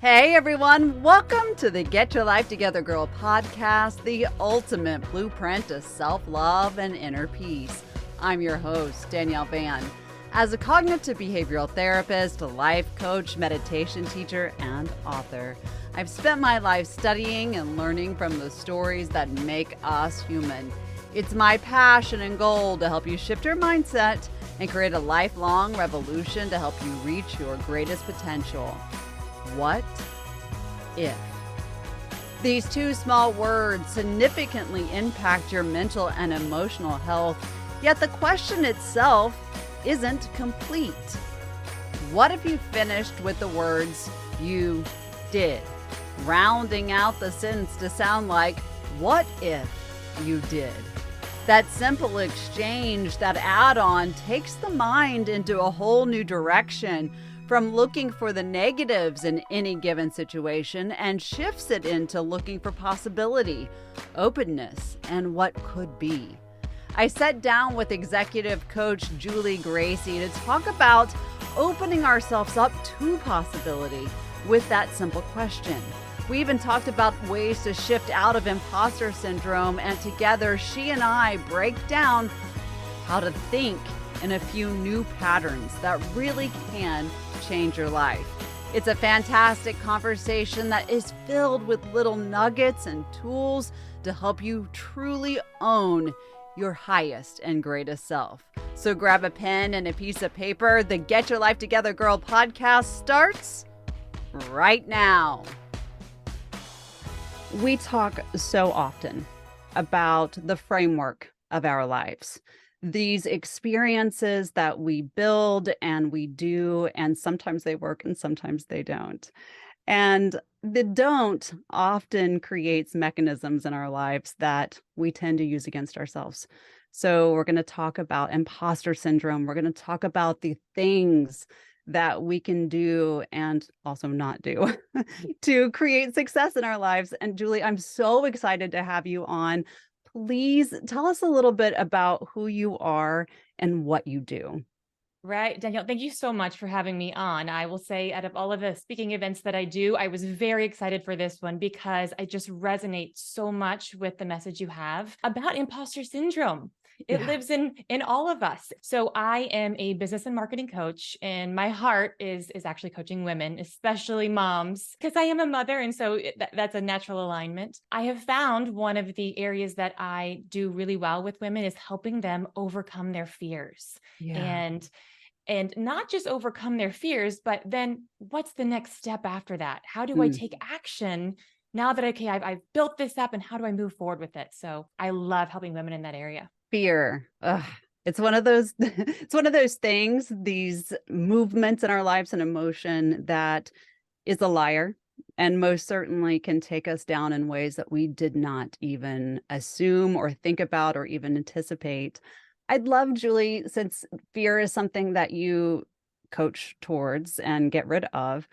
Hey everyone, welcome to the Get Your Life Together Girl podcast, the ultimate blueprint to self-love and inner peace. I'm your host, Danielle Van. As a cognitive behavioral therapist, a life coach, meditation teacher, and author, I've spent my life studying and learning from the stories that make us human. It's my passion and goal to help you shift your mindset and create a lifelong revolution to help you reach your greatest potential. What if? These two small words significantly impact your mental and emotional health, yet the question itself isn't complete. What if you finished with the words, you did, rounding out the sentence to sound like, what if you did? That simple exchange, that add-on, takes the mind into a whole new direction, from looking for the negatives in any given situation and shifts it into looking for possibility, openness, and what could be. I sat down with executive coach Julee Gracey to talk about opening ourselves up to possibility with that simple question. We even talked about ways to shift out of imposter syndrome, and together she and I break down how to think in a few new patterns that really can change your life. It's a fantastic conversation that is filled with little nuggets and tools to help you truly own your highest and greatest self. So grab a pen and a piece of paper. The Get Your Life Together Girl podcast starts right now. We talk so often about the framework of our lives. These experiences that we build and we do, and sometimes they work and sometimes they don't. And the don't often creates mechanisms in our lives that we tend to use against ourselves. So we're going to talk about imposter syndrome. We're going to talk about the things that we can do and also not do to create success in our lives. And Julie, I'm so excited to have you on. Please tell us a little bit about who you are and what you do. Right, Danielle, thank you so much for having me on. I will say, out of all of the speaking events that I do, I was very excited for this one because I just resonate so much with the message you have about imposter syndrome. It lives in all of us. So I am a business and marketing coach, and my heart is actually coaching women, especially moms, because I am a mother. And so that's a natural alignment. I have found one of the areas that I do really well with women is helping them overcome their fears. And not just overcome their fears, but then what's the next step after that? How do I take action now that, okay, I've built this up, and how do I move forward with it? So I love helping women in that area. Fear. It's one of those, it's one of those things, these movements in our lives and emotion that is a liar and most certainly can take us down in ways that we did not even assume or think about or even anticipate. I'd love, Julie, since fear is something that you coach towards and get rid of,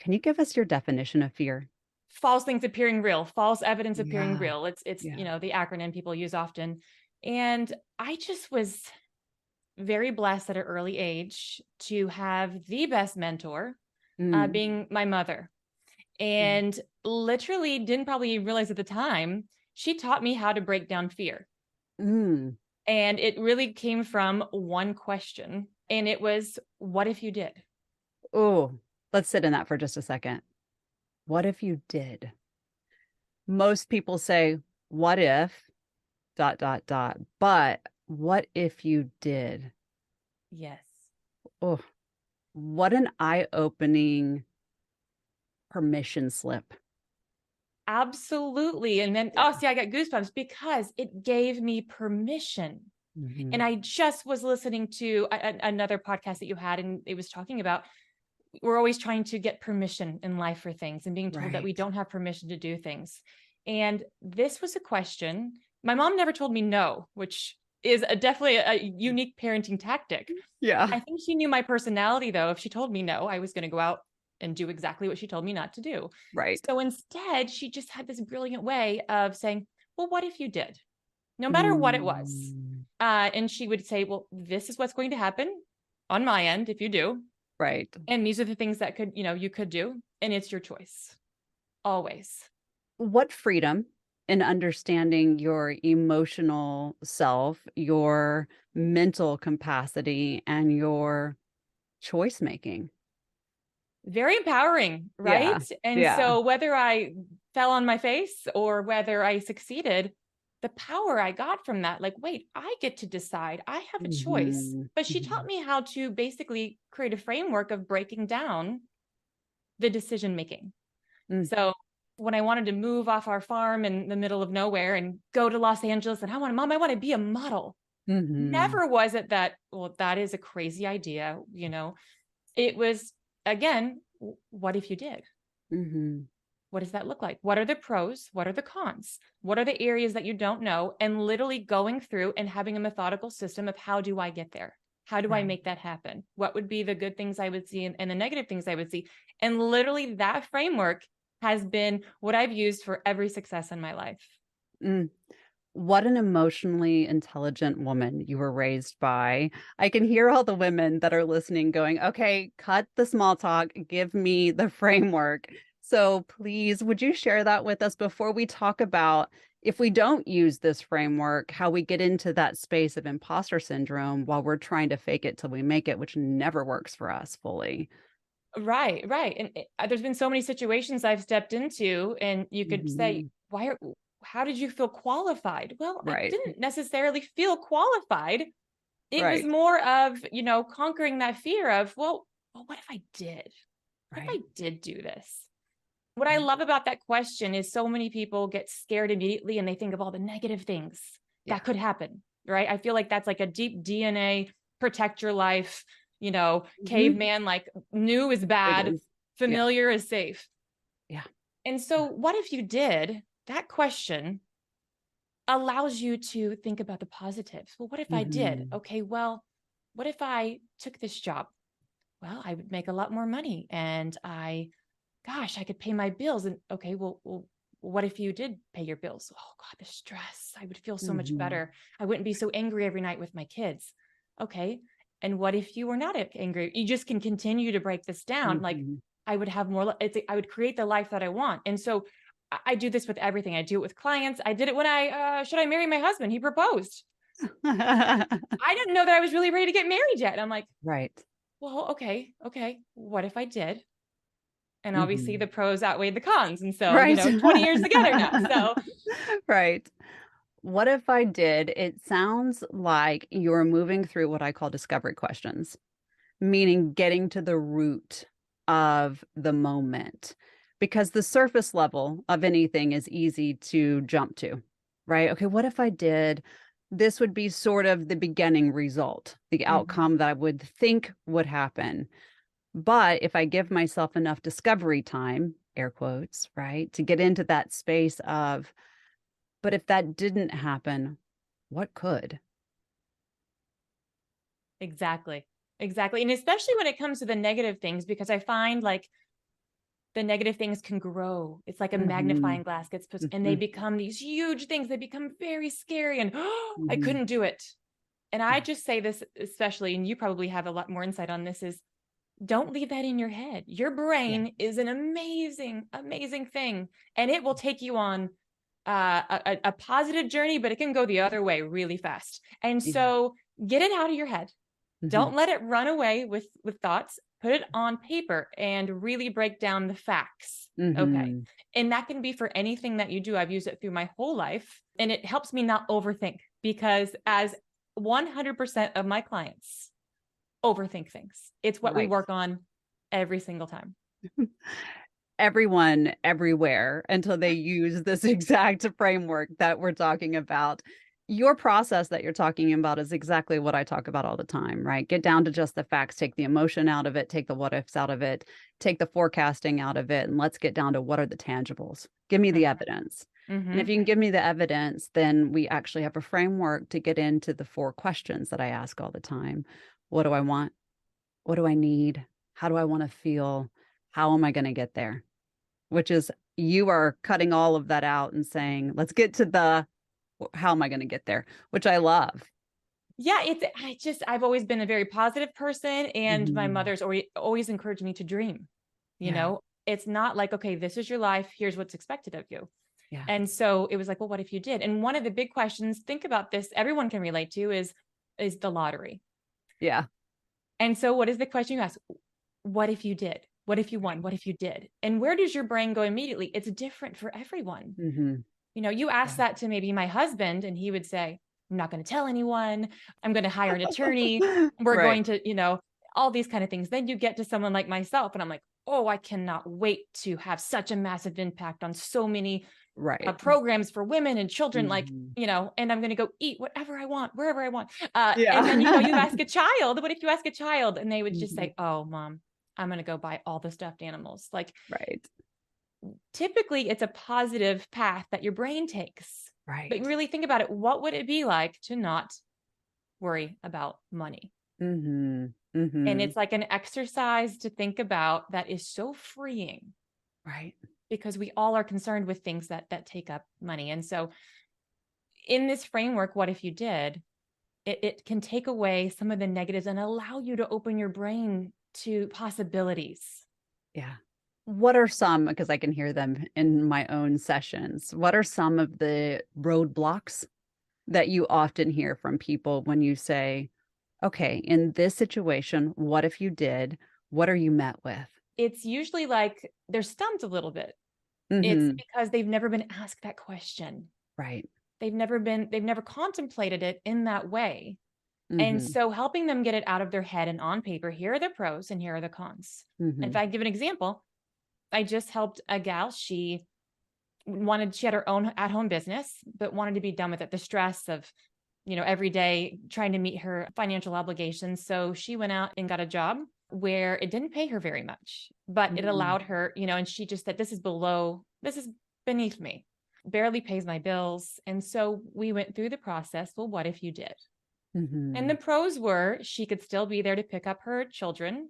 can you give us your definition of fear? False things appearing real, false evidence appearing real. It's Yeah. the acronym people use often. And I just was very blessed at an early age to have the best mentor, being my mother. And literally didn't probably realize at the time, she taught me how to break down fear. Mm. And it really came from one question. And it was, what if you did? Oh, let's sit in that for just a second. What if you did? Most people say, what if, ... But what if you did? Yes. Oh, what an eye-opening permission slip. Absolutely. And then, Yeah. see, I got goosebumps because it gave me permission. Mm-hmm. And I just was listening to another podcast that you had, and it was talking about we're always trying to get permission in life for things and being told that we Right. don't have permission to do things. And this was a question. My mom never told me no, which is definitely a unique parenting tactic. Yeah. I think she knew my personality, though. If she told me no, I was going to go out and do exactly what she told me not to do. Right. So instead, she just had this brilliant way of saying, well, what if you did? No matter what it was. And she would say, well, this is what's going to happen on my end if you do. Right. And these are the things that you could do. and it's your choice. Always. What freedom in understanding your emotional self, your mental capacity, and your choice making. Very empowering, right? Yeah. And Yeah. so whether I fell on my face or whether I succeeded, the power I got from that, like, wait, I get to decide. I have a choice. Mhm. But she taught Mhm. me how to basically create a framework of breaking down the decision making. Mm. So when I wanted to move off our farm in the middle of nowhere and go to Los Angeles and Mom, I want to be a model. Mhm. Never was it that, well, that is a crazy idea. It was, again, what if you did? Mhm. What does that look like? What are the pros? What are the cons? What are the areas that you don't know? And literally going through and having a methodical system of how do I get there? How do I Right. make that happen? What would be the good things I would see and the negative things I would see? And literally that framework has been what I've used for every success in my life. Mm. What an emotionally intelligent woman you were raised by. I can hear all the women that are listening going, okay, cut the small talk, give me the framework. So please, would you share that with us before we talk about if we don't use this framework, how we get into that space of imposter syndrome while we're trying to fake it till we make it, which never works for us fully. Right, right. And there's been so many situations I've stepped into, and you could say, Mhm. how did you feel qualified? Well, I Right, didn't necessarily feel qualified. It was right, more of, conquering that fear of, well, what if I did? What if right, I did do this? What I right. love about that question is so many people get scared immediately and they think of all the negative things Yeah. that could happen, right? I feel like that's like a deep DNA, protect your life, Mhm. caveman, like new is It bad, is. Yeah, familiar is safe. yeah, And so, yeah. what if you did? That question allows you to think about the positives. Well, what if I did? Mhm. Okay, well, what if I took this job? Well, I would make a lot more money and gosh, I could pay my bills. And okay, well, what if you did pay your bills? Oh God, the stress. I would feel so much Mhm. better. I wouldn't be so angry every night with my kids. Okay. And what if you were not angry? You just can continue to break this down. Like Mhm. I would have more, I would create the life that I want. And so I do this with everything. I do it with clients. I did it when should I marry my husband? He proposed. I didn't know that I was really ready to get married yet. And I'm like, Right. well, okay. What if I did? And obviously Mhm. the pros outweighed the cons. And so, Right. 20 years together now. So Right. What if I did? It sounds like you're moving through what I call discovery questions, meaning getting to the root of the moment, because the surface level of anything is easy to jump to, right? Okay, what if I did? This would be sort of the beginning result, the mhm, outcome that I would think would happen. But if I give myself enough discovery time, air quotes, right, to get into that space of, but if that didn't happen, what could? exactly. Exactly. And especially when it comes to the negative things, because I find like the negative things can grow. It's like a Mhm. magnifying glass gets put and they Mhm. become these huge things. They become very scary and oh, I Mhm. couldn't do it. And I Yeah. just say this, especially, and you probably have a lot more insight on this, is don't leave that in your head. Your Yeah. brain is an amazing, amazing thing, and it will take you on a positive journey, but it can go the other way really fast. And Yeah. so get it out of your head. Mhm. Don't let it run away with thoughts. Put it on paper and really break down the facts. Okay. Mhm. And that can be for anything that you do. I've used it through my whole life, and it helps me not overthink because as 100% of my clients overthink things. It's what we Right. work on every single time. Everyone everywhere until they use this exact framework that we're talking about. Your process that you're talking about is exactly what I talk about all the time, right? Get down to just the facts, take the emotion out of it, take the what ifs out of it, take the forecasting out of it, and let's get down to what are the tangibles. Give me the evidence. And if Mm-hmm. you can give me the evidence, then we actually have a framework to get into the 4 questions that I ask all the time. What do I want? What do I need? How do I want to feel? How am I going to get there? Which is you are cutting all of that out and saying, let's get to the how am I going to get there, which I love. Yeah, I've always been a very positive person, and my Mhm. mother's always encouraged me to dream. You Yeah. know, It's not like, okay, this is your life. Here's what's expected of you. Yeah. And so it was like, well, what if you did? And one of the big questions, think about this, everyone can relate to is the lottery. Yeah. And so what is the question you ask? What if you did? What if you won? What if you did? And where does your brain go immediately? It's different for everyone. Mm-hmm. You know, you ask that to maybe my husband and he would say, I'm not going to tell anyone. I'm going to hire an attorney. We're Right. going to, all these kind of things. Then you get to someone like myself and I'm like, oh, I cannot wait to have such a massive impact on so many Right. programs for women and children, Mm-hmm. and I'm going to go eat whatever I want, wherever I want. Yeah. And then, you ask a child, what if you ask a child and they would just Mm-hmm. say, oh, mom, I'm going to go buy all the stuffed animals. Like Right. typically it's a positive path that your brain takes, Right. but really think about it. What would it be like to not worry about money? Mm-hmm. Mm-hmm. And it's like an exercise to think about that is so freeing. Right. Because we all are concerned with things that take up money. And so in this framework, what if you did, it can take away some of the negatives and allow you to open your brain to possibilities. Yeah. What are some, because I can hear them in my own sessions, what are some of the roadblocks that you often hear from people when you say, okay, in this situation, what if you did? What are you met with? It's usually like they're stumped a little bit. It's Mm-hmm. because they've never been asked that question. Right. They've never contemplated it in that way. And Mm-hmm. so helping them get it out of their head and on paper, here are the pros and here are the cons. Mm-hmm. If I give an example, I just helped a gal. She had her own at-home business, but wanted to be done with it. The stress of, every day trying to meet her financial obligations. So she went out and got a job where it didn't pay her very much, but it Mm-hmm. allowed her, and she just said, this is beneath me, barely pays my bills. And so we went through the process. Well, what if you did? And Mm-hmm. the pros were she could still be there to pick up her children,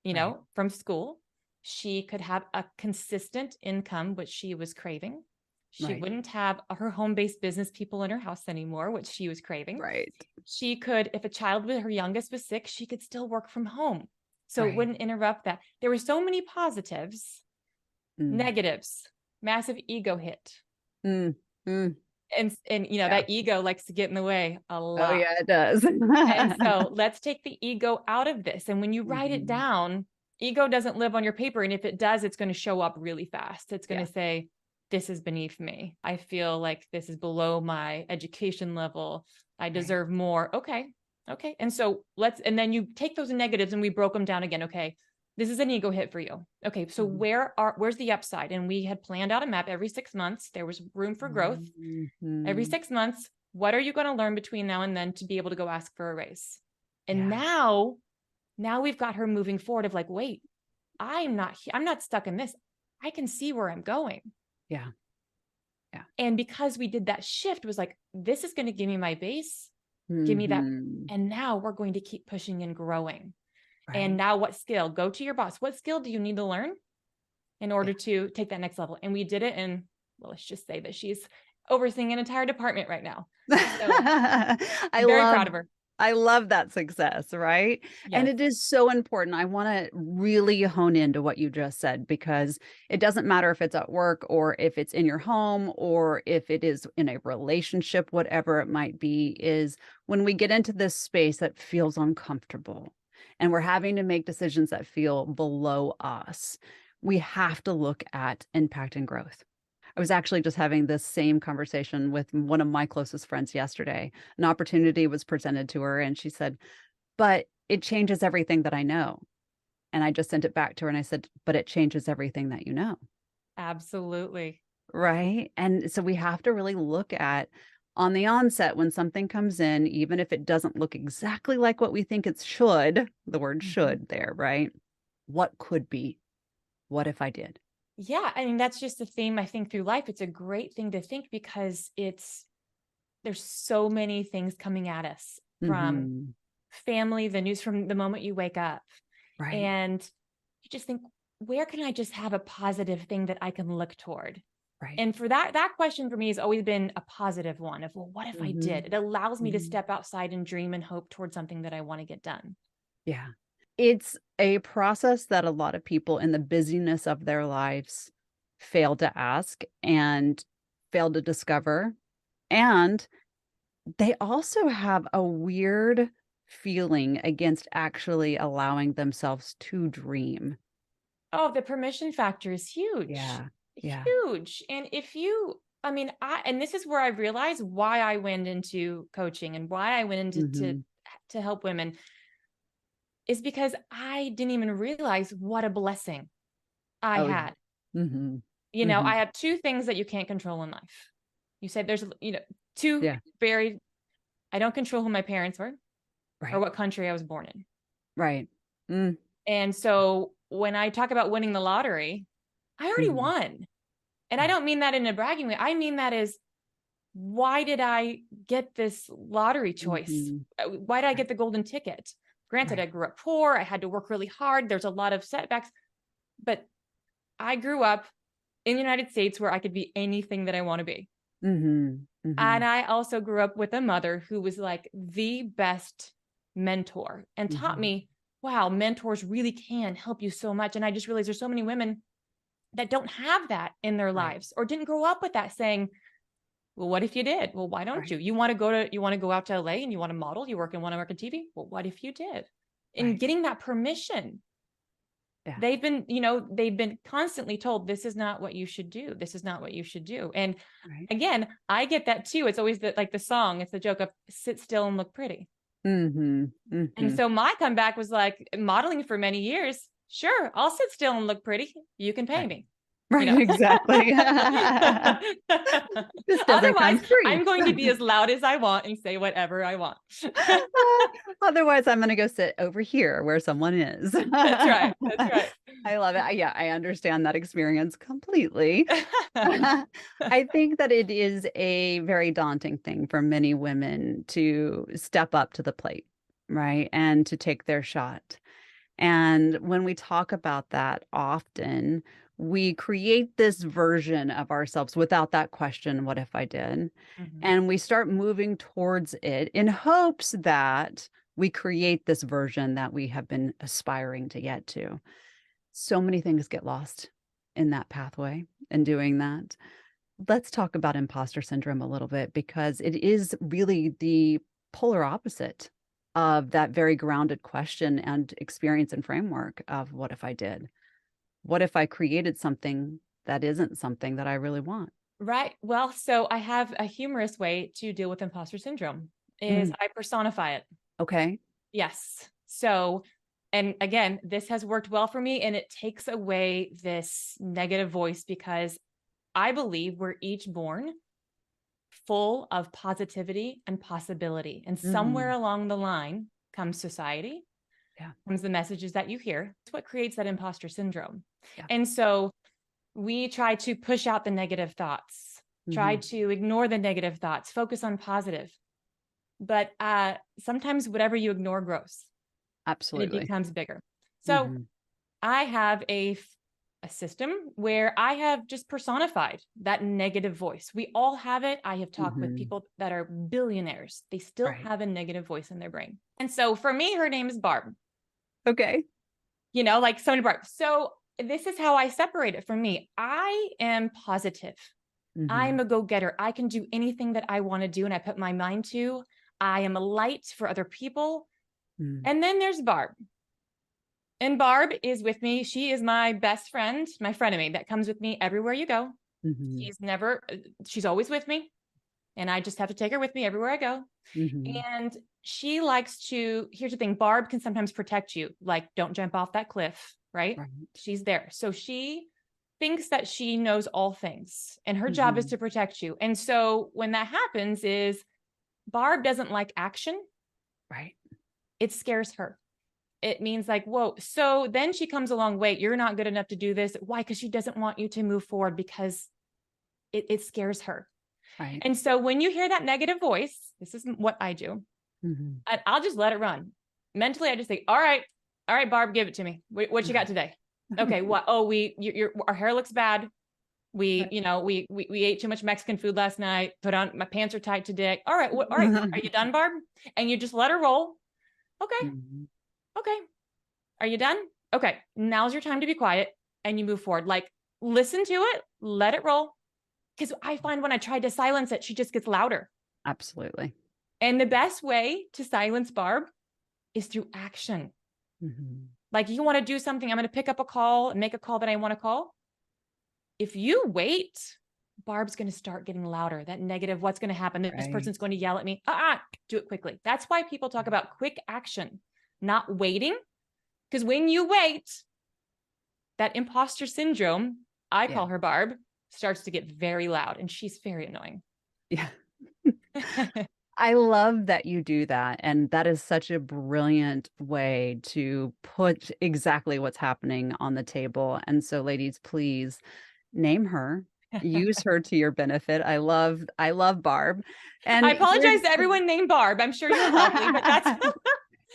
Right. from school. She could have a consistent income, which she was craving. She Right. wouldn't have her home-based business people in her house anymore, which she was craving. Right. She could, if a child with her youngest was sick, she could still work from home. So it Right. wouldn't interrupt that. There were so many positives, Mm. negatives, massive ego hit. Mm. Mm. And Yeah. that ego likes to get in the way a Oh, lot. yeah, it does. And so let's take the ego out of this. And when you write it Mhm. down, ego doesn't live on your paper. And if it does, it's going to show up really fast. It's going Yeah. to say, this is beneath me. I feel like this is below my education level. I Right. deserve more. Okay. And so and then you take those negatives and we broke them down again. Okay. This is an ego hit for you. Okay. So Mhm. where's the upside? And we had planned out a map every 6 months. There was room for growth. Every Mhm. 6 months, what are you going to learn between now and then to be able to go ask for a raise? And Yeah. now we've got her moving forward of like, wait, I'm not stuck in this. I can see where I'm going. Yeah. Yeah. And because we did that shift, was like, this is going to give me my base, give me that. Mhm. And now we're going to keep pushing and growing. And Right. now what skill? Go to your boss. What skill do you need to learn in order Yeah. to take that next level? And we did it. And well, let's just say that she's overseeing an entire department right now. So I very love proud of her. I love that success, right? And Yes. it is so important. I want to really hone into what you just said because it doesn't matter if it's at work or if it's in your home or if it is in a relationship, whatever it might be, is when we get into this space that feels uncomfortable and we're having to make decisions that feel below us, we have to look at impact and growth. I was actually just having this same conversation with one of my closest friends yesterday. An opportunity was presented to her, and she said, but it changes everything that I know. And I just sent it back to her and I said, but it changes everything that you know. Absolutely. Right. And so we have to really look at on the onset when something comes in, even if it doesn't look exactly like what we think it should, the word Mhm. should there, right? What could be? What if I did? Yeah. I mean, that's just the theme I think through life. It's a great thing to think because there's so many things coming at us from Hmm. family, the news from the moment you wake up. Right. And you just think, where can I just have a positive thing that I can look toward? Right. And for that question for me has always been a positive one of, well, what if I Hmm. did? It allows me to Hmm. step outside and dream and hope towards something that I want to get done. Yeah. It's a process that a lot of people in the busyness of their lives fail to ask and fail to discover. And they also have a weird feeling against actually allowing themselves to dream. Oh, the permission factor is huge. Yeah. Yeah. Huge. And if you, I mean, and this is where I realized why I went into coaching and why I went into Mhm. to help women, is because I didn't even realize what a blessing I Oh, yeah. had. Mhm. I Mhm. have two things that you can't control in life. You said there's, two Yeah. very, I don't control who my parents were or Right. what country I was born in. Right. Mm. And so when I talk about winning the lottery, I already Mhm. won. And I Yeah. don't mean that in a bragging way. I mean that as, why did I get this lottery choice? Mhm. Why did I Right. get the golden ticket? Granted, I Right. grew up poor. I had to work really hard. There's a lot of setbacks, but I grew up in the United States where I could be anything that I want to be. Mhm. And Mhm. I also grew up with a mother who was like the best mentor and taught Mhm. me, wow, mentors really can help you so much. And I just realized there's so many women that don't have that in their Right. lives or didn't grow up with that, saying, well, what if you did? Well, why don't Right. you? You want to go out to LA and you want to model, you want to work on TV? Well, what if you did? In Right. getting that permission, Yeah. they've been constantly told, this is not what you should do. This is not what you should do. And Right. again, I get that too. It's always like the song, it's the joke of sit still and look pretty. Mhm. And Mhm. so my comeback was like, modeling for many years. Sure, I'll sit still and look pretty. You can pay Right. me. You Right, know, exactly. This doesn't otherwise, come free. I'm going to be as loud as I want and say whatever I want. Otherwise, I'm gonna go sit over here where someone is. That's right. That's right. I love it. Yeah, I understand that experience completely. I think that it is a very daunting thing for many women to step up to the plate, right? And to take their shot. And when we talk about that often, we create this version of ourselves without that question, what if I did? Mhm. And we start moving towards it in hopes that we create this version that we have been aspiring to get to. So many things get lost in that pathway and doing that. Let's talk about imposter syndrome a little bit because it is really the polar opposite of that very grounded question and experience and framework of what if I did? What if I created something that isn't something that I really want? Right. Well, so I have a humorous way to deal with imposter syndrome is Mm, I personify it. okay. Yes. So, and again, this has worked well for me and it takes away this negative voice because I believe we're each born full of positivity and possibility. And somewhere Mhm. along the line comes society, Yeah. comes the messages that you hear. It's what creates that imposter syndrome. Yeah. And so we try to push out the negative thoughts, try Mhm. to ignore the negative thoughts, focus on positive. But sometimes whatever you ignore grows and it Absolutely. becomes bigger. So Mhm. I have a system where I have just personified that negative voice. We all have it. I have talked with Mhm. people that are billionaires. They still Right. have a negative voice in their brain. And so for me, her name is Barb, Okay. like Sony Barb. So this is how I separate it from me. I am positive. I'm Mhm. a go-getter. I can do anything that I want to do and I put my mind to. I am a light for other people. Mm. And then there's Barb. And Barb is with me. She is my best friend, my frenemy that comes with me everywhere you go. Mhm. She's always with me. And I just have to take her with me everywhere I go. Mhm. And she likes to, here's the thing, Barb can sometimes protect you. Like, don't jump off that cliff, right? Right. She's there. So she thinks that she knows all things and her job is Mhm. to protect you. And so when that happens is Barb doesn't like action. Right. It scares her. It means like, whoa. So then she comes along, wait, you're not good enough to do this. Why? Because she doesn't want you to move forward because it scares her. Right. And so when you hear that negative voice, this is what I do. Mhm. And I'll just let it run. Mentally, I just say, all right, Barb, give it to me. What you got today? Okay, what? Oh, our hair looks bad. We, Right. we ate too much Mexican food last night. Put on, my pants are tight today. All right, all right. Are you done, Barb? And you just let her roll. Okay, Mhm. okay. Are you done? Okay. Now's your time to be quiet and you move forward. Like, listen to it, let it roll. Because I find when I try to silence it, she just gets louder. Absolutely. And the best way to silence Barb is through action. Mhm. Like, you want to do something, I'm going to pick up a call and make a call that I want to call. If you wait, Barb's going to start getting louder. That negative, what's going to happen? This Right. person's going to yell at me. Do it quickly. That's why people talk about quick action, not waiting. Because when you wait, that imposter syndrome, I Yeah. call her Barb, starts to get very loud, and she's very annoying. Yeah. I love that you do that. And that is such a brilliant way to put exactly what's happening on the table. And so, ladies, please name her, use her to your benefit. I love Barb. I And apologize to everyone named Barb. I'm sure you'll help me, but that's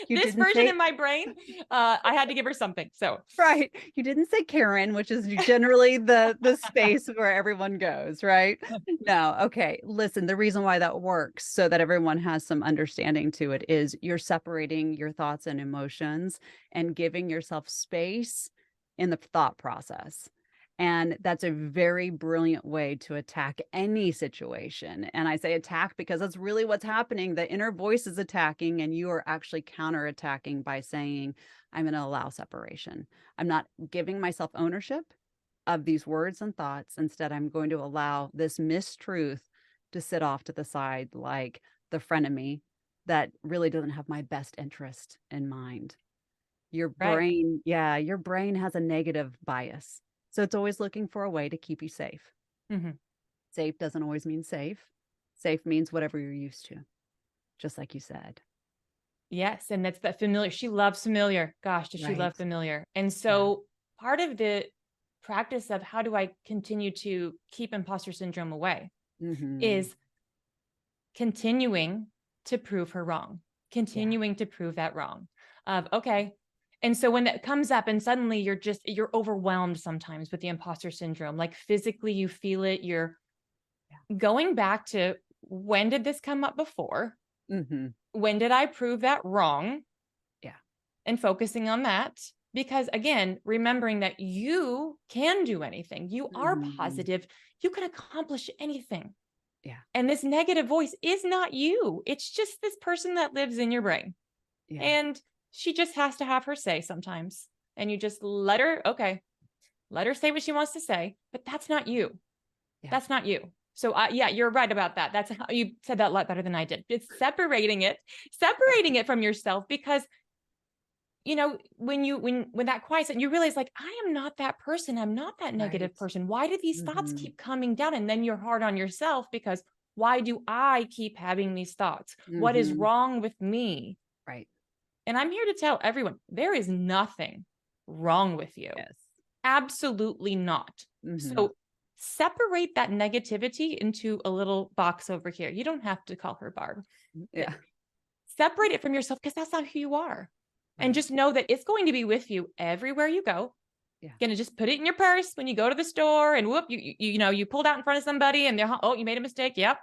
you this didn't version say in my brain. I had to give her something. So right. You didn't say Karen, which is generally the space where everyone goes, right? No. Okay. Listen, the reason why that works so that everyone has some understanding to it is you're separating your thoughts and emotions and giving yourself space in the thought process. And that's a very brilliant way to attack any situation. And I say attack because that's really what's happening. The inner voice is attacking, and you are actually counterattacking by saying, I'm going to allow separation. I'm not giving myself ownership of these words and thoughts. Instead, I'm going to allow this mistruth to sit off to the side like the frenemy that really doesn't have my best interest in mind. Your right. brain, yeah, your brain has a negative bias. So it's always looking for a way to keep you safe. Mhm. Safe doesn't always mean safe. Safe means whatever you're used to, just like you said. Yes, and that's that familiar. She loves familiar. Gosh, does she love Right. familiar? And Yeah. so part of the practice of how do I continue to keep imposter syndrome away Hmm. is continuing to prove her wrong, Yeah. continuing to prove that wrong. Okay. And so when that comes up and suddenly you're overwhelmed sometimes with the imposter syndrome, like physically you feel it, you're going back to when did this come up before? Hmm. When did I prove that wrong? Yeah. And focusing on that. Because again, remembering that you can do anything, you are Hmm. positive, you can accomplish anything. Yeah. And this negative voice is not you. It's just this person that lives in your brain. Yeah. And she just has to have her say sometimes. And you just let her, okay, let her say what she wants to say, but that's not you. Yeah. That's not you. So yeah, you're right about that. That's how you said that a lot better than I did. It's separating it from yourself because when that quiets and you realize like, I am not that person. I'm not that negative Right. person. Why do these thoughts Hmm. keep coming down? And then you're hard on yourself because why do I keep having these thoughts? What is Hmm. wrong with me? Right. And I'm here to tell everyone there is nothing wrong with you. Yes. Absolutely not. Hmm. So separate that negativity into a little box over here. You don't have to call her Barb. Yeah. Separate it from yourself because that's not who you are. And Right. just know that it's going to be with you everywhere you go. Yeah. Gonna just put it in your purse when you go to the store and whoop, you pulled out in front of somebody and they're, oh, you made a mistake. Yep.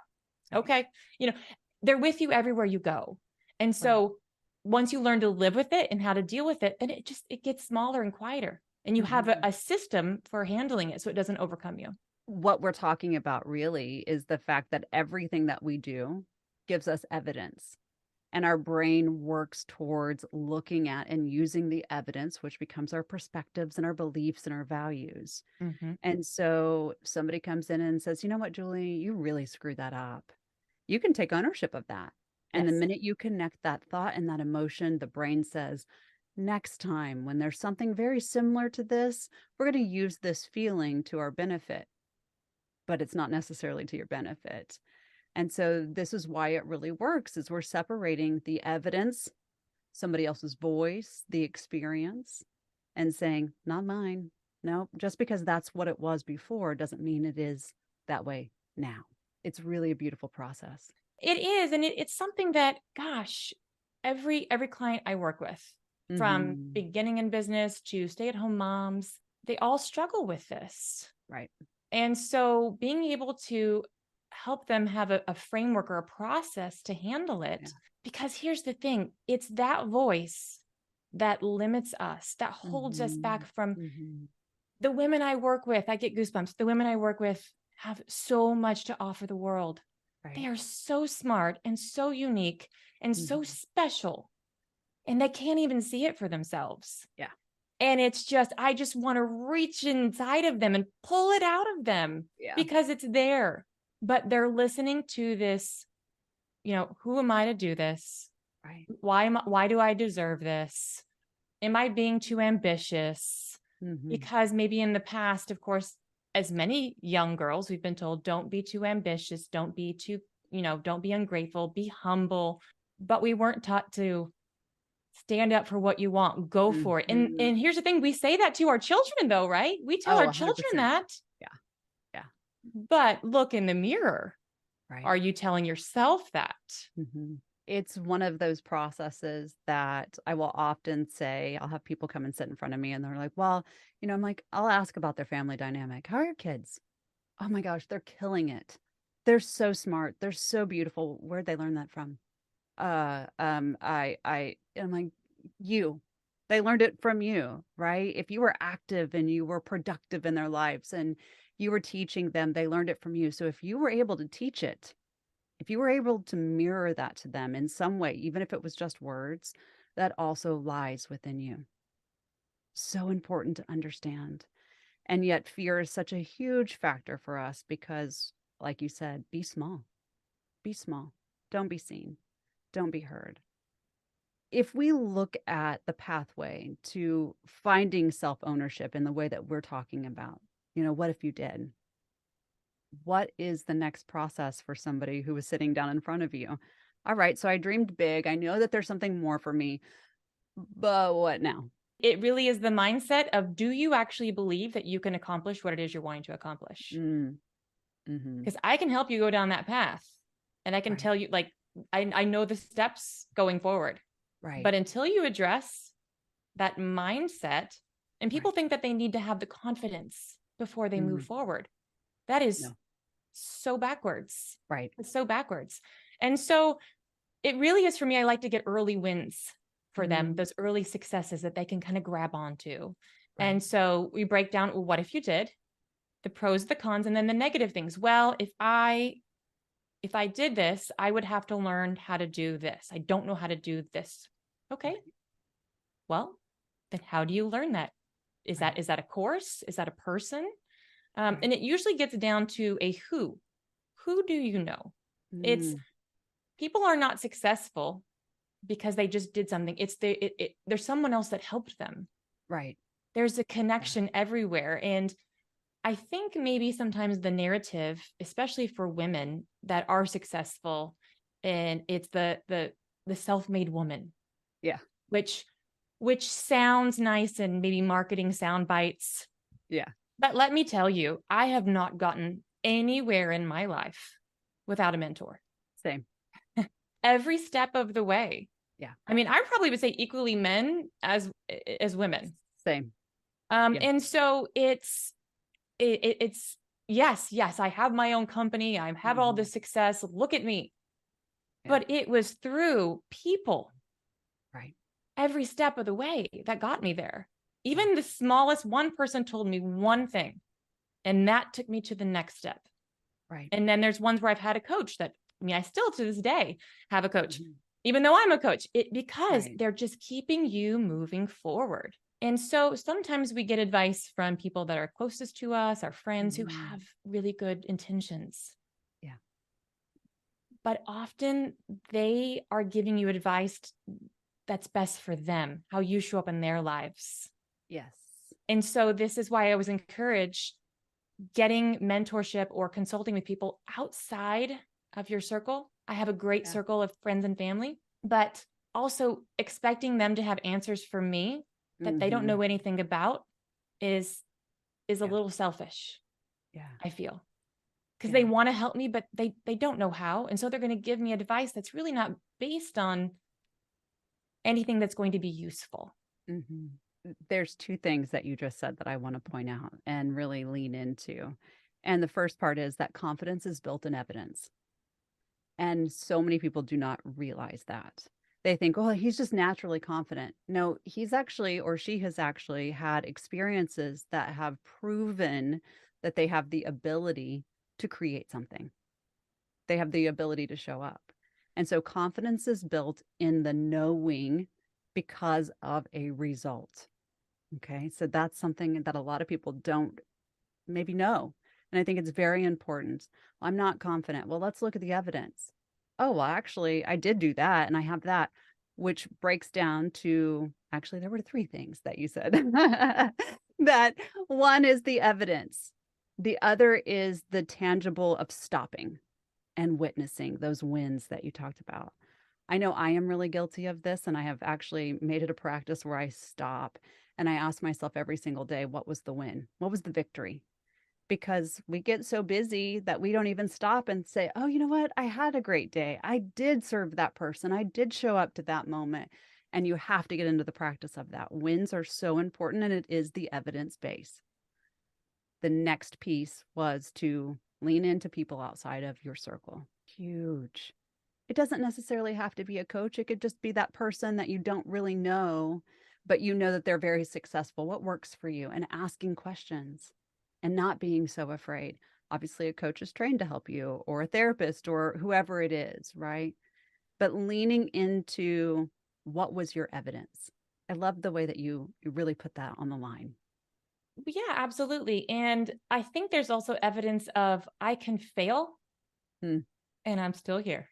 Right. Okay. You know, they're with you everywhere you go. And Right. so once you learn to live with it and how to deal with it, then it gets smaller and quieter. And you have Hmm. a system for handling it so it doesn't overcome you. What we're talking about really is the fact that everything that we do gives us evidence. And our brain works towards looking at and using the evidence, which becomes our perspectives and our beliefs and our values. Mm-hmm. And so if somebody comes in and says, you know what, Julie, you really screwed that up. You can take ownership of that. And the Yes. minute you connect that thought and that emotion, the brain says, next time when there's something very similar to this, we're going to use this feeling to our benefit, but it's not necessarily to your benefit. And so this is why it really works is we're separating the evidence, somebody else's voice, the experience, and saying, not mine. No, just because that's what it was before doesn't mean it is that way now. It's really a beautiful process. It is. And it's something that, gosh, every client I work with, from Hmm. beginning in business to stay-at-home moms, they all struggle with this. Right. And so being able to help them have a framework or a process to handle Yeah. it, because here's the thing, it's that voice that limits us, that holds us back from Mm-hmm. the women I work with. I get goosebumps. The women I work with have so much to offer the world. They Right. are so smart and so unique and so Mm-hmm. special, and they can't even see it for themselves. Yeah. And it's just, I just want to reach inside of them and pull it out of them Yeah. because it's there. But they're listening to this, who am I to do this? Right. Why do I deserve this? Am I being too ambitious? Mm-hmm. Because maybe in the past, of course, as many young girls, we've been told, don't be too ambitious, don't be too, don't be ungrateful, be humble. But we weren't taught to stand up for what you want, go for it. And Mm-hmm. and here's the thing, we say that to our children though, right? We tell Oh, our 100%. children that. Yeah. Yeah. But look in the mirror. Right. Are you telling yourself that? Mm-hmm. It's one of those processes that I will often say, I'll have people come and sit in front of me and they're like, well, I'm like, I'll ask about their family dynamic. How are your kids? Oh my gosh, they're killing it. They're so smart. They're so beautiful. Where'd they learn that from? I'm like, you. They learned it from you, right? If you were active and you were productive in their lives and you were teaching them, they learned it from you. So if you were able to teach it, if you were able to mirror that to them in some way, even if it was just words, that also lies within you. So important to understand. And yet, fear is such a huge factor for us because, like you said, be small, be small, don't be seen, don't be heard. If we look at the pathway to finding self ownership in the way that we're talking about, what if you did? What is the next process for somebody who is sitting down in front of you? All right, so I dreamed big. I know that there's something more for me, but what now? It really is the mindset of, do you actually believe that you can accomplish what it is you're wanting to accomplish? Mm, mm-hmm. Because I can help you go down that path, and I can Right, tell you, like, I know the steps going forward. right, But until you address that mindset, and people right. think that they need to have the confidence before they move Mm, forward. That is no, so backwards. right. It's so backwards. And so it really is, for me, I like to get early wins for them, Mm, those early successes that they can kind of grab onto. right. And so we break down, well, what if you did? The pros, the cons, and then the negative things. Well, if I did this, I would have to learn how to do this. I don't know how to do this. Okay. Well, then how do you learn that? Is Right. that a course? Is that a person? Right. And it usually gets down to a who. Who do you know? It's Mm, people are not successful because they just did something. It's there's someone else that helped them. right. There's a Yeah. connection everywhere. And I think maybe sometimes the narrative, especially for women that are successful, and it's the self-made woman, Yeah. which sounds nice and maybe marketing sound bites. Yeah. But let me tell you, I have not gotten anywhere in my life without a mentor. Same. Every step of the way. Yeah. I mean, I probably would say equally men as women. Same. Yeah. And so it's yes, I have my own company. I have all Mhm. this success. Look at me. Yeah. But it was through people Right. every step of the way that got me there. Yeah. Even the smallest one person told me one thing, and that took me to the next step. Right. And then there's ones where I've had a coach that, I mean, I still to this day have a coach, Mhm. even though I'm a coach, because Right. they're just keeping you moving forward. And so sometimes we get advice from people that are closest to us, our friends who Mhm. have really good intentions. Yeah. But often they are giving you advice that's best for them, how you show up in their lives. Yes. And so this is why I was encouraged getting mentorship or consulting with people outside of your circle. I have a great Yeah. circle of friends and family, but also expecting them to have answers for me that they don't Mhm. know anything about is a Yeah. little selfish, Yeah. I feel. Because they Yeah. want to help me, but they don't know how. And so they're going to give me advice that's really not based on anything that's going to be useful. Mhm. There's two things that you just said that I want to point out and really lean into. And the first part is that confidence is built in evidence. And so many people do not realize that. They think, oh, he's just naturally confident. No, he's actually, or she has actually had experiences that have proven that they have the ability to create something. They have the ability to show up. And so confidence is built in the knowing because of a result. Okay. So that's something that a lot of people don't maybe know. And I think it's very important. I'm not confident. Well, let's look at the evidence. Oh, well, actually, I did do that and I have that, which breaks down to actually, there were three things that you said. That one is the evidence, the other is the tangible of stopping and witnessing those wins that you talked about. I know I am really guilty of this, and I have actually made it a practice where I stop and I ask myself every single day, what was the win? What was the victory? Because we get so busy that we don't even stop and say, oh, you know what? I had a great day. I did serve that person. I did show up to that moment. And you have to get into the practice of that. Wins are so important, and it is the evidence base. The next piece was to lean into people outside of your circle. Huge. It doesn't necessarily have to be a coach. It could just be that person that you don't really know, but you know that they're very successful. What works for you? And asking questions and not being so afraid. Obviously, a coach is trained to help you, or a therapist, or whoever it is, right? But leaning into what was your evidence. I love the way that you really put that on the line. Yeah, absolutely. And I think there's also evidence of I can fail Hmm. and I'm still here.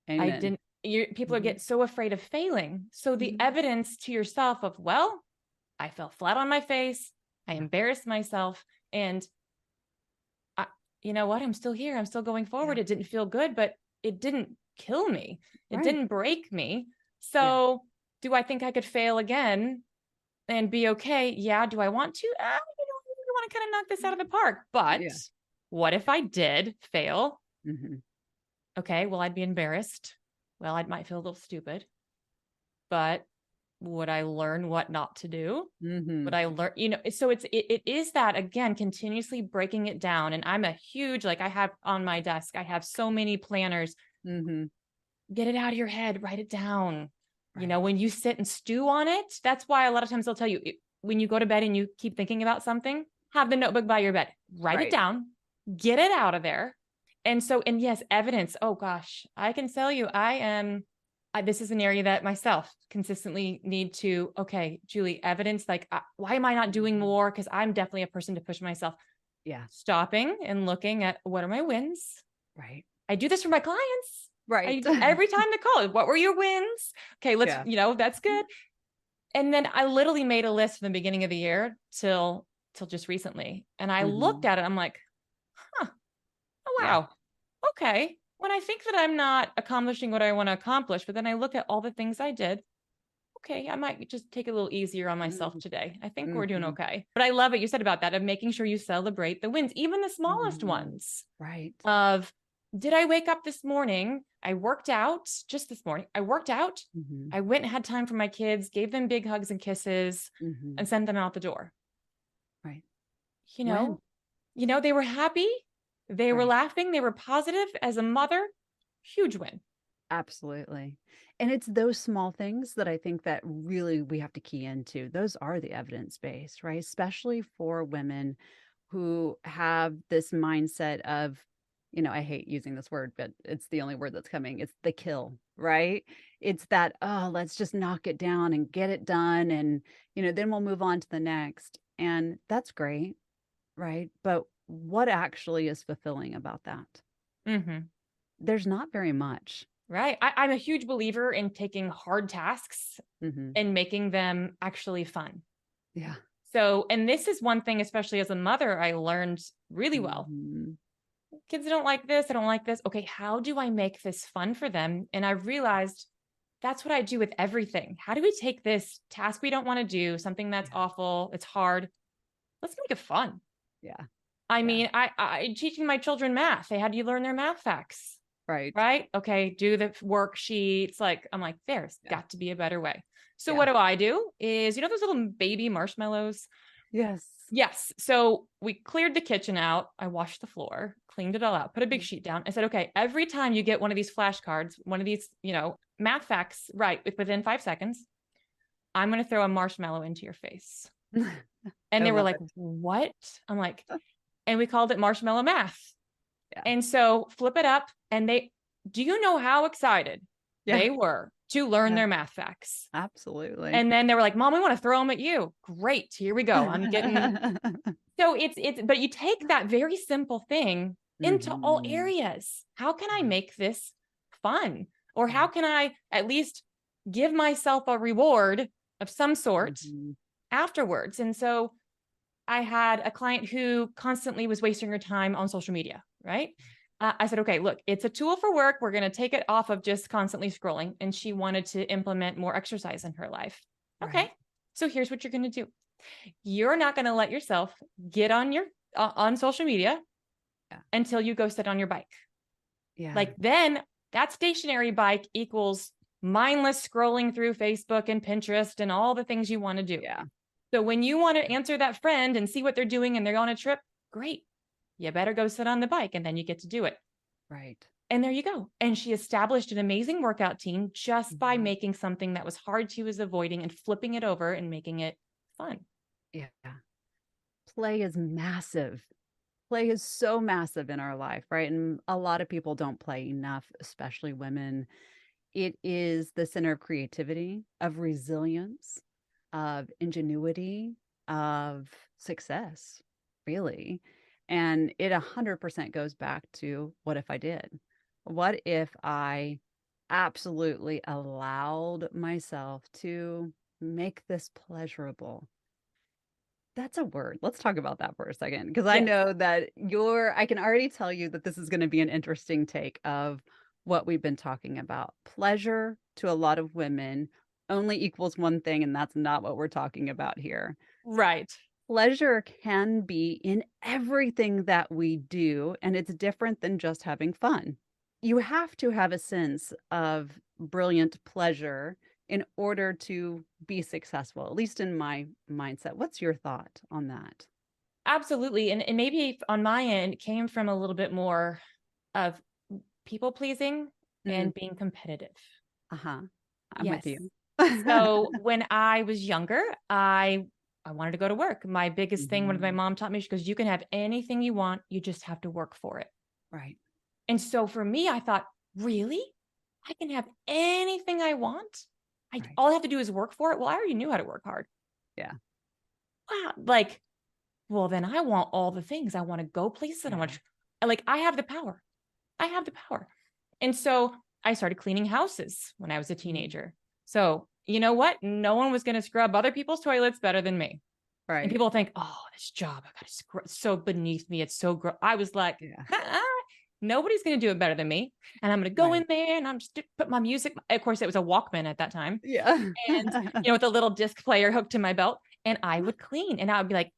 I Amen. didn't, people Mhm. get so afraid of failing. So the Mhm. evidence to yourself of, well, I fell flat on my face. I Yeah. embarrassed myself. And I, you know what? I'm still here. I'm still going Yeah. forward. It didn't feel good, but it didn't kill me. It Right. didn't break me. Yeah. So do I think I could fail again and be okay? Yeah. Do I want to? I want to kind of knock this out of the park. But Yeah. what if I did fail? Mhm. Okay, well, I'd be embarrassed. Well, I might feel a little stupid, but would I learn what not to do? Would Mhm. I learn, so it is that again, continuously breaking it down. And I'm a huge, like I have on my desk, I have so many planners. Mhm. Get it out of your head, write it down. Right. When you sit and stew on it, that's why a lot of times they'll tell you when you go to bed and you keep thinking about something, have the notebook by your bed, write it Right. down, get it out of there. And so, and yes, evidence. Oh gosh, I can tell you, this is an area that myself consistently need to, okay, Julie, evidence, like, why am I not doing Mhm. more? Because I'm definitely a person to push myself. Yeah. Stopping and looking at what are my wins? Right. I do this for my clients. Right. Every time they call it, what were your wins? Okay, let's, Yeah. that's good. And then I literally made a list from the beginning of the year till just recently. And I looked Mhm. at it, I'm like, huh, oh Yeah. wow. Okay. When I think that I'm not accomplishing what I want to accomplish, but then I look at all the things I did, okay, I might just take it a little easier on myself Mhm. today. I think we're doing Mhm. okay. But I love what you said about that, of making sure you celebrate the wins, even the smallest Mhm. ones. Right. Of, did I wake up this morning? I worked out just this morning. I worked out. Mhm. I went and had time for my kids, gave them big hugs and kisses, and Mhm. sent them out the door. Right. You When? know, they were happy. They were Right. laughing. They were positive as a mother. Huge win. Absolutely. And it's those small things that I think that really we have to key into. Those are the evidence based, right? Especially for women who have this mindset of, I hate using this word, but it's the only word that's coming. It's the kill, right? It's that, oh, let's just knock it down and get it done. And, then we'll move on to the next. And that's great, right? But what actually is fulfilling about that? Mm-hmm. There's not very much. Right. I'm a huge believer in taking hard tasks Hmm. and making them actually fun. Yeah. So, and this is one thing, especially as a mother, I learned really well. Mhm. Kids don't like this. I don't like this. Okay, how do I make this fun for them? And I realized that's what I do with everything. How do we take this task we don't want to do, something that's Yeah. awful, it's hard, let's make it fun. Yeah. I Yeah. mean, I teaching my children math. They had you learn their math facts, Right. right? Okay, do the worksheets. Like, I'm like, there's Yeah. got to be a better way. So Yeah. what do? Is, those little baby marshmallows? Yes. Yes. So we cleared the kitchen out. I washed the floor, cleaned it all out, put a big sheet down. I said, okay, every time you get one of these flashcards, one of these, math facts right within 5 seconds, I'm going to throw a marshmallow into your face. And I they were love like, it. what? I'm like, and we called it marshmallow math. Yeah. And so flip it up. And do you know how excited they were to learn their math facts? Absolutely. And then they were like, Mom, we want to throw them at you. Great. Here we go. I'm getting, so but you take that very simple thing into all areas. How can I make this fun? Or how can I at least give myself a reward of some sort afterwards? And so I had a client who constantly was wasting her time on social media, right? I said, okay, look, it's a tool for work. We're going to take it off of just constantly scrolling. And she wanted to implement more exercise in her life. Right. Okay. So here's what you're going to do. You're not going to let yourself get on on social media until you go sit on your bike. Yeah. Like then that stationary bike equals mindless scrolling through Facebook and Pinterest and all the things you want to do. Yeah. So when you want to answer that friend and see what they're doing and they're on a trip, great. You better go sit on the bike and then you get to do it. Right. And there you go. And she established an amazing workout team just by making something that was hard she was avoiding and flipping it over and making it fun. Yeah. Play is massive. Play is so massive in our life, right? And a lot of people don't play enough, especially women. It is the center of creativity, of resilience, of ingenuity, of success, really. And it 100% goes back to what if I did? What if I absolutely allowed myself to make this pleasurable? That's a word. Let's talk about that for a second, because I Yes. know that I can already tell you that this is going to be an interesting take of what we've been talking about. Pleasure to a lot of women only equals one thing, and that's not what we're talking about here. Right. Pleasure can be in everything that we do, and it's different than just having fun. You have to have a sense of brilliant pleasure in order to be successful, at least in my mindset. What's your thought on that? Absolutely. And maybe on my end, it came from a little bit more of people pleasing and being competitive. Uh-huh. I'm with Yes. you. So when I was younger, I wanted to go to work. My biggest thing, when my mom taught me, she goes, you can have anything you want. You just have to work for it. Right. And so for me, I thought, really? I can have anything I want? All I have to do is work for it? Well, I already knew how to work hard. Yeah. Wow. Well, then I want all the things. I want to go places. I have the power. I have the power. And so I started cleaning houses when I was a teenager. So you know what? No one was going to scrub other people's toilets better than me. Right. And people think, oh, this job, I got to scrub. It's so beneath me. It's so gross. I was like, nobody's going to do it better than me. And I'm going to go in there and I'm just put my music. Of course, it was a Walkman at that time. Yeah. And, with a little disc player hooked to my belt. And I would clean and I would be like,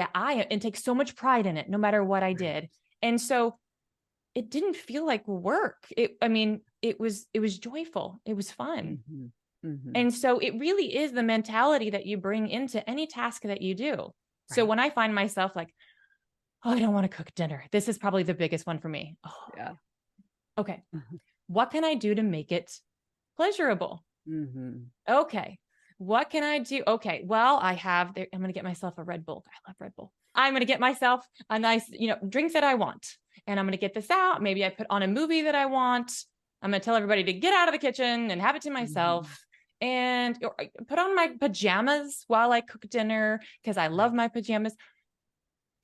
and take so much pride in it, no matter what I did. And so it didn't feel like work. It was joyful. It was fun. And so it really is the mentality that you bring into any task that you do. So when I find myself like, oh, I don't want to cook dinner. This is probably the biggest one for me. Oh, yeah. Okay. What can I do to make it pleasurable? Okay. What can I do? Okay. Well, I'm going to get myself a Red Bull. I love Red Bull. I'm going to get myself a nice, drink that I want. And I'm going to get this out. Maybe I put on a movie that I want. I'm going to tell everybody to get out of the kitchen and have it to myself. And put on my pajamas while I cook dinner because I love my pajamas.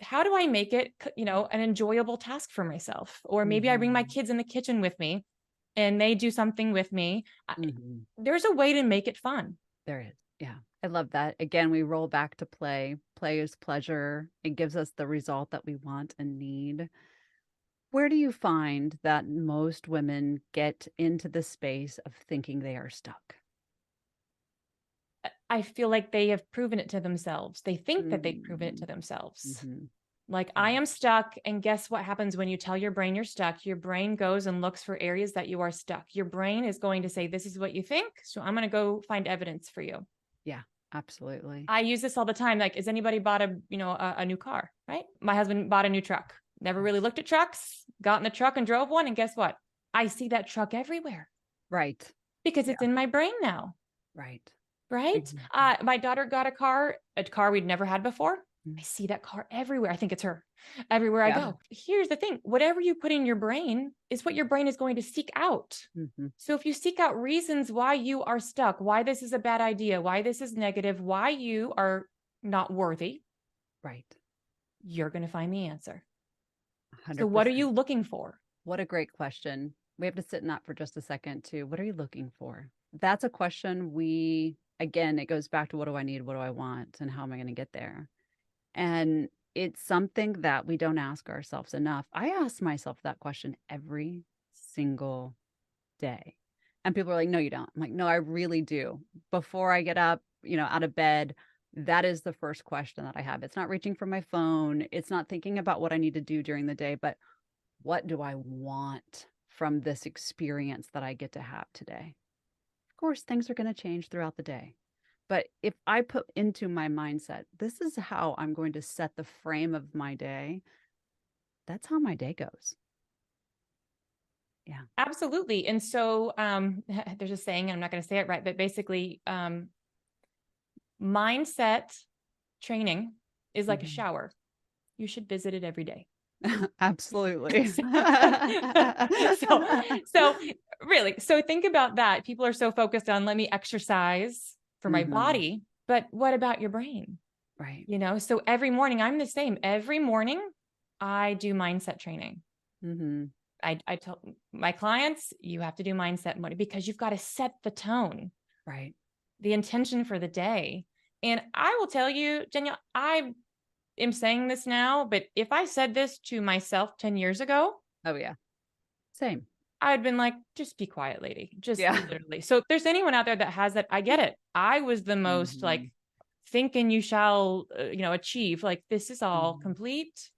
How do I make it, an enjoyable task for myself? Or maybe I bring my kids in the kitchen with me and they do something with me. There's a way to make it fun. There is. Yeah. I love that. Again, we roll back to play. Play is pleasure. It gives us the result that we want and need. Where do you find that most women get into the space of thinking they are stuck? I feel like they have proven it to themselves. They think that they've proven it to themselves. Like, I am stuck. And guess what happens when you tell your brain you're stuck? Your brain goes and looks for areas that you are stuck. Your brain is going to say, this is what you think. So I'm going to go find evidence for you. Yeah, Absolutely. I use this all the time. Like, has anybody bought a new car, right? My husband bought a new truck. Never really looked at trucks, got in the truck and drove one. And guess what? I see that truck everywhere Right. because Yeah. it's in my brain now. Right. Right. Exactly. My daughter got a car we'd never had before. I see that car everywhere. I think it's her everywhere I Yeah. go. Here's the thing. Whatever you put in your brain is what your brain is going to seek out. Mm-hmm. So if you seek out reasons why you are stuck, why this is a bad idea, why this is negative, why you are not worthy, Right. you're going to find the answer. 100%. So what are you looking for? What a great question. We have to sit in that for just a second too. What are you looking for? That's a question again, it goes back to what do I need? What do I want? And how am I going to get there? And it's something that we don't ask ourselves enough. I ask myself that question every single day. And people are like, no, you don't. I'm like, no, I really do. Before I get up, out of bed, that is the first question that I have. It's not reaching for my phone. It's not thinking about what I need to do during the day, but what do I want from this experience that I get to have today? Of course, things are going to change throughout the day. But if I put into my mindset, this is how I'm going to set the frame of my day, that's how my day goes. Yeah. Absolutely. And so there's a saying, I'm not going to say it right, but basically mindset training is like a shower. You should visit it every day. Absolutely. so really, so think about that. People are so focused on, let me exercise for my body, but what about your brain? Right. So every morning I'm the same. Every morning I do mindset training. I tell my clients, you have to do mindset morning because you've got to set the tone, Right. the intention for the day. And I will tell you, Danielle, I am saying this now, but if I said this to myself 10 years ago, Oh, yeah. Same. I'd been like, just be quiet, lady. Just Yeah. literally. So if there's anyone out there that has that, I get it. I was the most like thinking you shall, achieve. Like this is all complete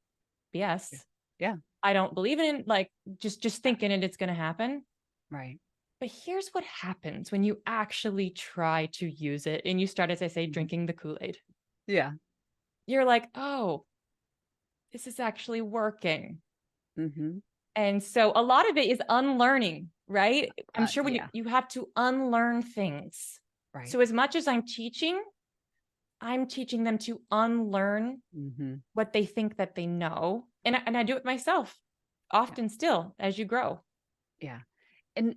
BS. Yeah. I don't believe in like just thinking it's going to happen. Right. But here's what happens when you actually try to use it and you start, as I say, drinking the Kool-Aid. Yeah. You're like, oh, this is actually working. And so a lot of it is unlearning, right? I'm sure when you have to unlearn things. Right. So as much as I'm teaching them to unlearn what they think that they know. And I do it myself often still as you grow. Yeah. And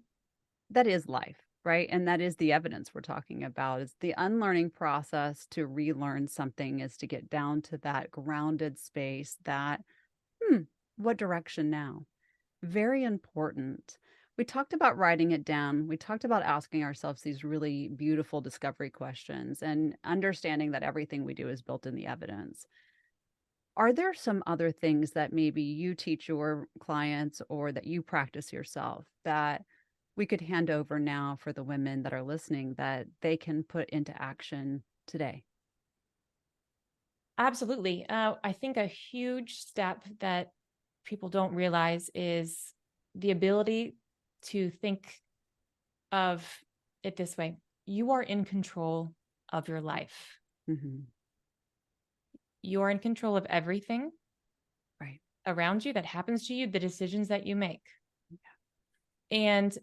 that is life, right? And that is the evidence we're talking about. Is the unlearning process to relearn something is to get down to that grounded space that, what direction now? Very important. We talked about writing it down. We talked about asking ourselves these really beautiful discovery questions and understanding that everything we do is built in the evidence. Are there some other things that maybe you teach your clients or that you practice yourself that we could hand over now for the women that are listening that they can put into action today? Absolutely. I think a huge step that people don't realize is the ability to think of it this way. You are in control of your life. You are in control of everything around you that happens to you, the decisions that you make. And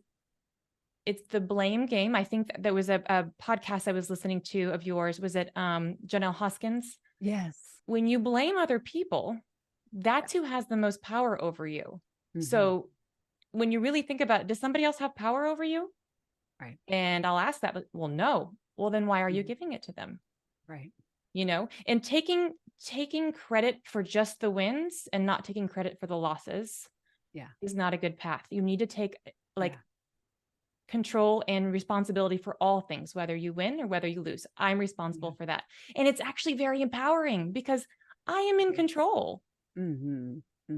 it's the blame game. I think there was a podcast I was listening to of yours. Was it Janelle Hoskins? Yes. When you blame other people, that's who has the most power over you. So when you really think about it, does somebody else have power over you? Right. And I'll ask that, but well, no. Well, then why are you giving it to them? Right. And taking credit for just the wins and not taking credit for the losses is not a good path. You need to take control and responsibility for all things, whether you win or whether you lose. I'm responsible for that. And it's actually very empowering because I am in control.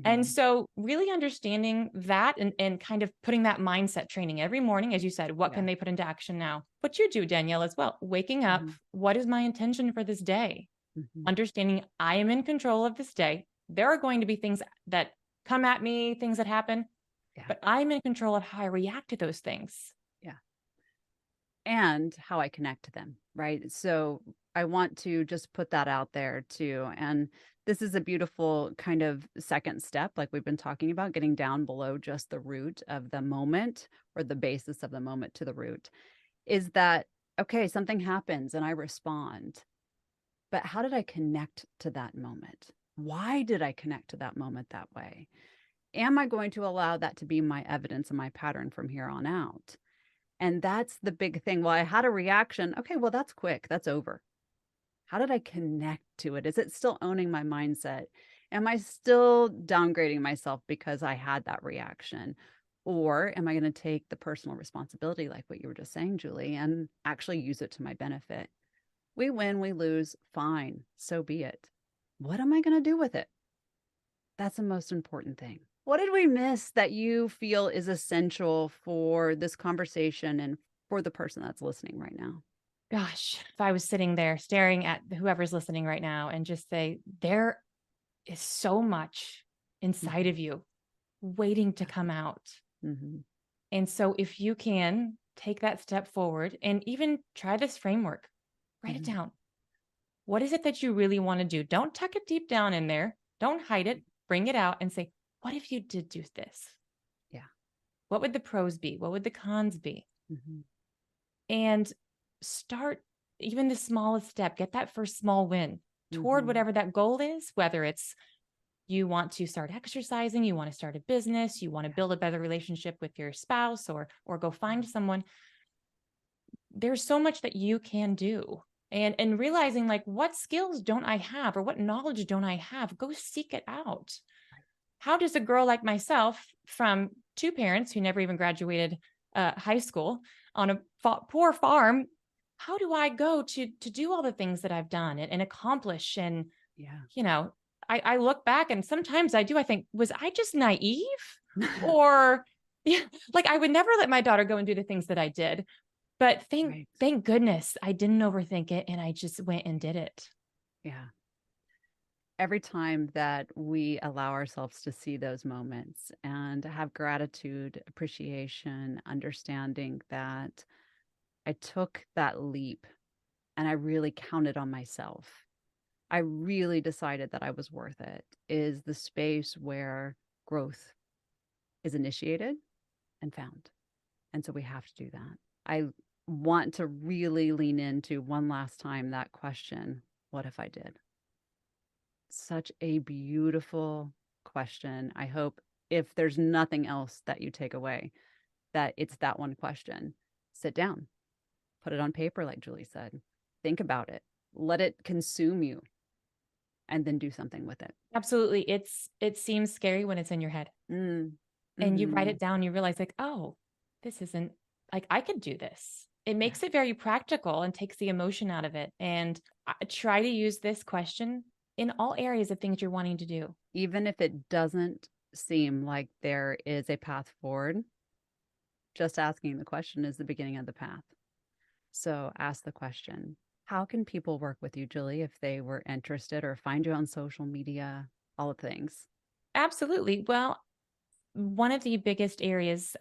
And so really understanding that and kind of putting that mindset training every morning, as you said, what can they put into action now? What you do, Danielle, as well, waking up, what is my intention for this day? Understanding I am in control of this day. There are going to be things that come at me, things that happen, but I'm in control of how I react to those things. and how I connect to them, right? So I want to just put that out there too. And this is a beautiful kind of second step, like we've been talking about, getting down below just the root of the moment or the basis of the moment to the root is that, okay, something happens and I respond, but how did I connect to that moment? Why did I connect to that moment that way? Am I going to allow that to be my evidence and my pattern from here on out? And that's the big thing. Well, I had a reaction. Okay, well, that's quick. That's over. How did I connect to it? Is it still owning my mindset? Am I still downgrading myself because I had that reaction? Or am I going to take the personal responsibility, like what you were just saying, Julie, and actually use it to my benefit? We win, we lose, fine. So be it. What am I going to do with it? That's the most important thing. What did we miss that you feel is essential for this conversation and for the person that's listening right now? Gosh, if I was sitting there staring at whoever's listening right now and just say, there is so much inside of you waiting to come out. Mm-hmm. And so if you can take that step forward and even try this framework, write it down. What is it that you really want to do? Don't tuck it deep down in there. Don't hide it. Bring it out and say, what if you did do this? Yeah. What would the pros be? What would the cons be? Mm-hmm. And start even the smallest step. Get that first small win toward whatever that goal is, whether it's you want to start exercising, you want to start a business, you want to build a better relationship with your spouse or go find someone. There's so much that you can do. And realizing like, what skills don't I have or what knowledge don't I have? Go seek it out. How does a girl like myself from two parents who never even graduated high school on a poor farm, how do I go to do all the things that I've done and accomplish? And, you know, I look back and sometimes I think, was I just naive? Or yeah, like I would never let my daughter go and do the things that I did. But thank goodness I didn't overthink it and I just went and did it. Yeah. Every time that we allow ourselves to see those moments and have gratitude, appreciation, understanding that I took that leap and I really counted on myself. I really decided that I was worth it, is the space where growth is initiated and found. And so we have to do that. I want to really lean into one last time that question, what if I did? Such a beautiful question. I hope if there's nothing else that you take away, that it's that one question. Sit down, put it on paper, like Julie said. Think about it, let it consume you, and then do something with it. Absolutely. It seems scary when it's in your head. And you write it down, you realize like, oh, this isn't like I could do this. It makes it very practical and takes the emotion out of it. And I try to use this question in all areas of things you're wanting to do. Even if it doesn't seem like there is a path forward, just asking the question is the beginning of the path. So ask the question. How can people work with you, Julie, if they were interested or find you on social media, all the things? Absolutely. Well, one of the biggest areas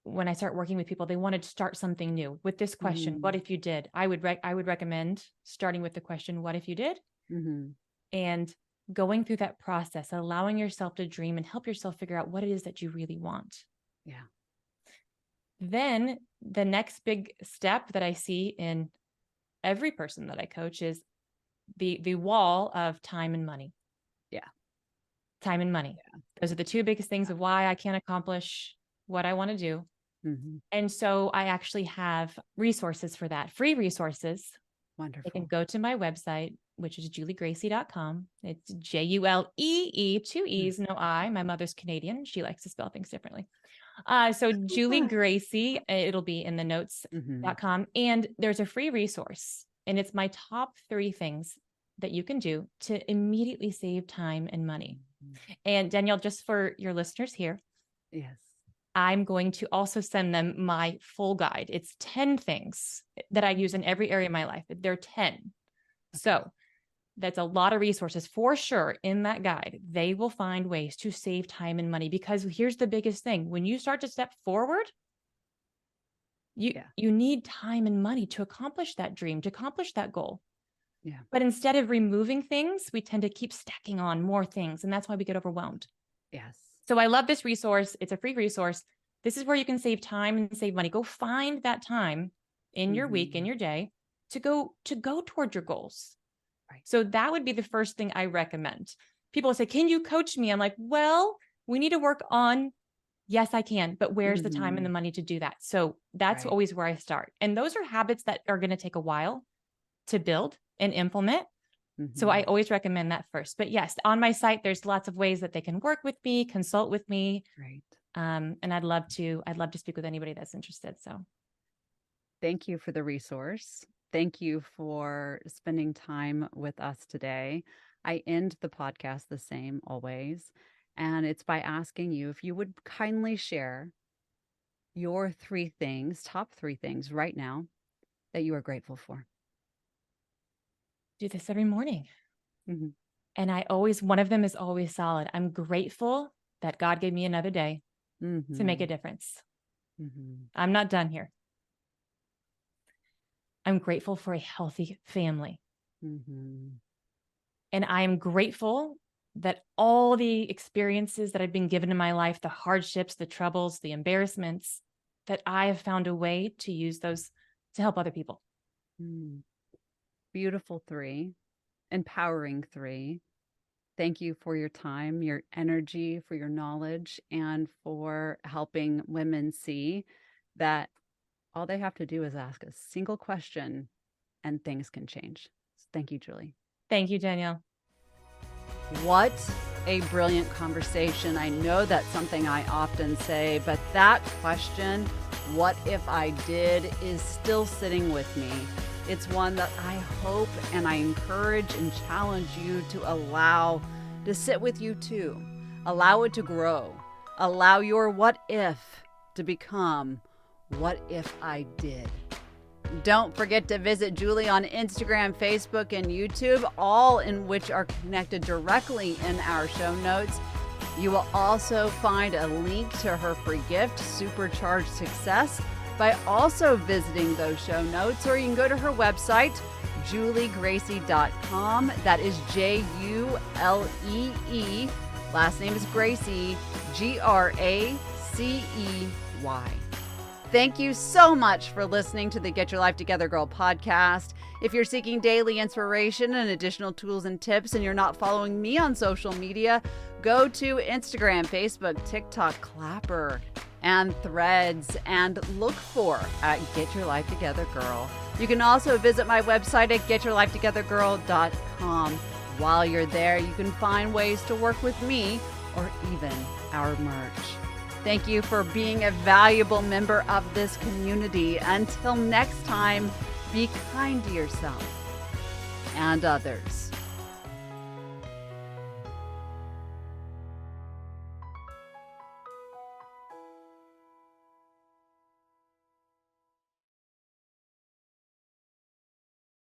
when I start working with people, they wanted to start something new with this question. What if you did? I would recommend starting with the question, what if you did? And going through that process, allowing yourself to dream and help yourself figure out what it is that you really want. Yeah. Then the next big step that I see in every person that I coach is the wall of time and money. Yeah. Time and money. Yeah. Those are the two biggest things of why I can't accomplish what I want to do. And so I actually have resources for that, free resources. Wonderful. They can go to my website, which is juleegracey.com. It's Julee, two E's, no I. My mother's Canadian. She likes to spell things differently. So Julee Gracey, it'll be in the notes.com. And there's a free resource. And it's my top 3 things that you can do to immediately save time and money. And Danielle, just for your listeners here. Yes. I'm going to also send them my full guide. It's 10 things that I use in every area of my life. They're 10. Okay. So that's a lot of resources for sure in that guide. They will find ways to save time and money because here's the biggest thing. When you start to step forward, You need time and money to accomplish that dream, to accomplish that goal. Yeah. But instead of removing things, we tend to keep stacking on more things. And that's why we get overwhelmed. Yes. So I love this resource. It's a free resource. This is where you can save time and save money. Go find that time in your week, in your day, to go toward your goals. Right. So that would be the first thing I recommend. People say, can you coach me? I'm like, well, we need to work on, yes, I can, but where's the time and the money to do that? So that's always where I start. And those are habits that are going to take a while to build and implement. So I always recommend that first. But yes, on my site, there's lots of ways that they can work with me, consult with me. Right. And I'd love to speak with anybody that's interested. So thank you for the resource. Thank you for spending time with us today. I end the podcast the same always. And it's by asking you if you would kindly share your top 3 things right now that you are grateful for. Do this every morning. And one of them is always solid. I'm grateful that God gave me another day to make a difference. I'm not done here. I'm grateful for a healthy family. And I am grateful that all the experiences that I've been given in my life, the hardships, the troubles, the embarrassments, that I have found a way to use those to help other people. Beautiful 3, empowering 3. Thank you for your time, your energy, for your knowledge, and for helping women see that all they have to do is ask a single question and things can change. So thank you, Julie. Thank you, Danielle. What a brilliant conversation. I know that's something I often say, but that question, what if I did, is still sitting with me. It's one that I hope and I encourage and challenge you to allow to sit with you too. Allow it to grow. Allow your what if to become what if I did. Don't forget to visit Julie on Instagram, Facebook, and YouTube, all in which are connected directly in our show notes. You will also find a link to her free gift, Supercharged Success, by also visiting those show notes, or you can go to her website, juleegracey.com. That is Julee. Last name is Gracey, Gracey. Thank you so much for listening to the Get Your Life Together Girl podcast. If you're seeking daily inspiration and additional tools and tips and you're not following me on social media, go to Instagram, Facebook, TikTok, Clapper, and Threads, and look for at Get Your Life Together Girl. You can also visit my website at getyourlifetogethergirl.com. While you're there, you can find ways to work with me or even our merch. Thank you for being a valuable member of this community. Until next time, be kind to yourself and others.